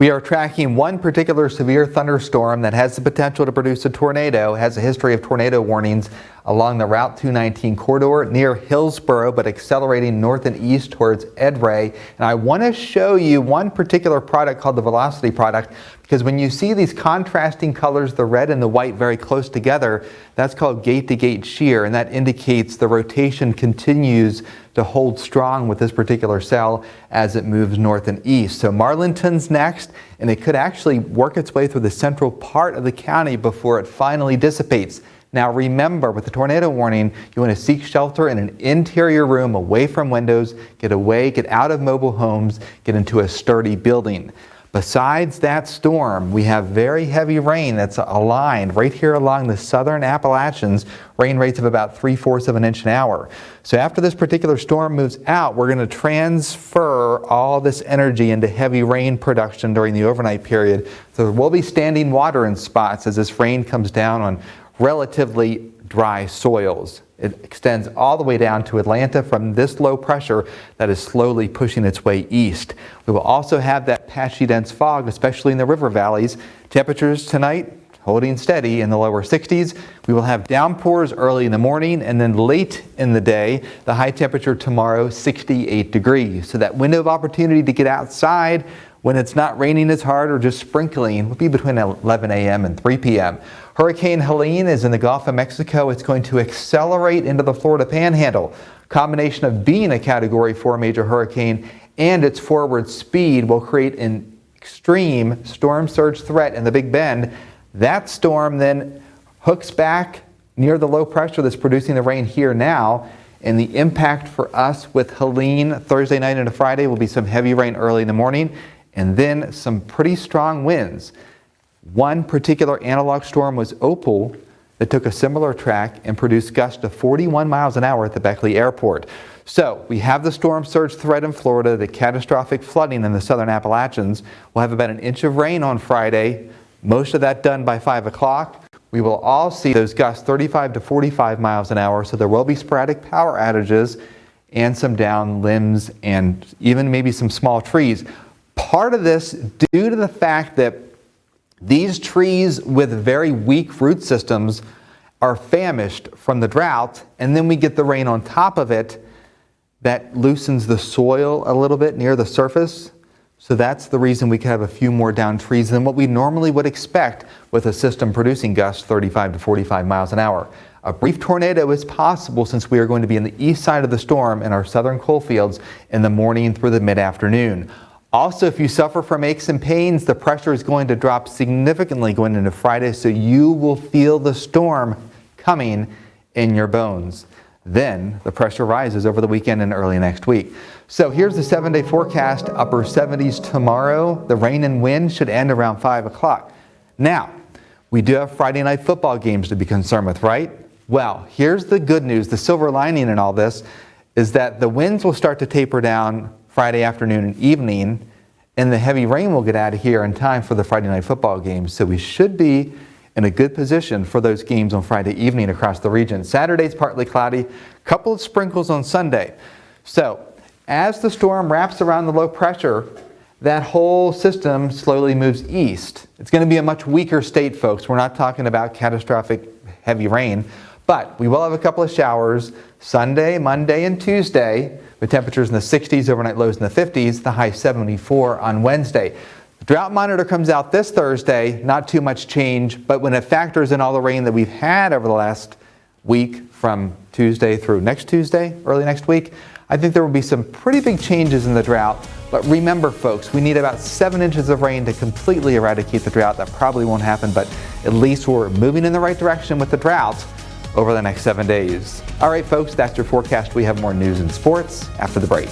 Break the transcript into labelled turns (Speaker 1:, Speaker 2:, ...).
Speaker 1: We are tracking one particular severe thunderstorm that has the potential to produce a tornado, has a history of tornado warnings along the Route 219 corridor near Hillsborough, but accelerating north and east towards Edray. And I want to show you one particular product called the Velocity product, because when you see these contrasting colors, the red and the white very close together, that's called gate-to-gate shear, and that indicates the rotation continues to hold strong with this particular cell as it moves north and east. So Marlinton's next, and it could actually work its way through the central part of the county before it finally dissipates. Now remember, with the tornado warning, you want to seek shelter in an interior room away from windows, get out of mobile homes, get into a sturdy building. Besides that storm, we have very heavy rain that's aligned right here along the southern Appalachians, rain rates of about 3/4 of an inch an hour. So after this particular storm moves out, we're going to transfer all this energy into heavy rain production during the overnight period. So there will be standing water in spots as this rain comes down on relatively dry soils. It extends all the way down to Atlanta from this low pressure that is slowly pushing its way east. We will also have that patchy dense fog, especially in the river valleys. Temperatures tonight holding steady in the lower 60s. We will have downpours early in the morning, and then late in the day, the high temperature tomorrow, 68 degrees. So that window of opportunity to get outside when it's not raining as hard or just sprinkling will be between 11 a.m. and 3 p.m. Hurricane Helene is in the Gulf of Mexico. It's going to accelerate into the Florida Panhandle. Combination of being a Category 4 major hurricane and its forward speed will create an extreme storm surge threat in the Big Bend. That storm then hooks back near the low pressure that's producing the rain here now. And the impact for us with Helene Thursday night into Friday will be some heavy rain early in the morning and then some pretty strong winds. One particular analog storm was Opal that took a similar track and produced gusts of 41 miles an hour at the Beckley Airport. So we have the storm surge threat in Florida, the catastrophic flooding in the southern Appalachians. We'll have about an inch of rain on Friday, most of that done by 5 o'clock. We will all see those gusts 35 to 45 miles an hour, so there will be sporadic power outages and some downed limbs and even maybe some small trees. Part of this due to the fact that these trees with very weak root systems are famished from the drought, and then we get the rain on top of it that loosens the soil a little bit near the surface. So that's the reason we could have a few more downed trees than what we normally would expect with a system producing gusts 35 to 45 miles an hour. A brief tornado is possible since we are going to be in the east side of the storm in our southern coal fields in the morning through the mid-afternoon. Also, if you suffer from aches and pains, the pressure is going to drop significantly going into Friday, so you will feel the storm coming in your bones. Then the pressure rises over the weekend and early next week. So here's the 7-day forecast. Upper 70s tomorrow. The rain and wind should end around 5 o'clock. Now, we do have Friday night football games to be concerned with, right? Well, here's the good news. The silver lining in all this is that the winds will start to taper down Friday afternoon and evening, and the heavy rain will get out of here in time for the Friday night football games. So we should be in a good position for those games on Friday evening across the region. Saturday's partly cloudy, couple of sprinkles on Sunday. So as the storm wraps around the low pressure, that whole system slowly moves east. It's going to be a much weaker state, folks. We're not talking about catastrophic heavy rain, but we will have a couple of showers Sunday, Monday, and Tuesday, with temperatures in the 60s, overnight lows in the 50s, the high 74 on Wednesday. The drought monitor comes out this Thursday, not too much change, but when it factors in all the rain that we've had over the last week from Tuesday through next Tuesday, early next week, I think there will be some pretty big changes in the drought. But remember, folks, we need about 7 inches of rain to completely eradicate the drought. That probably won't happen, but at least we're moving in the right direction with the drought over the next 7 days. All right, folks, that's your forecast. We have more news and sports after the break.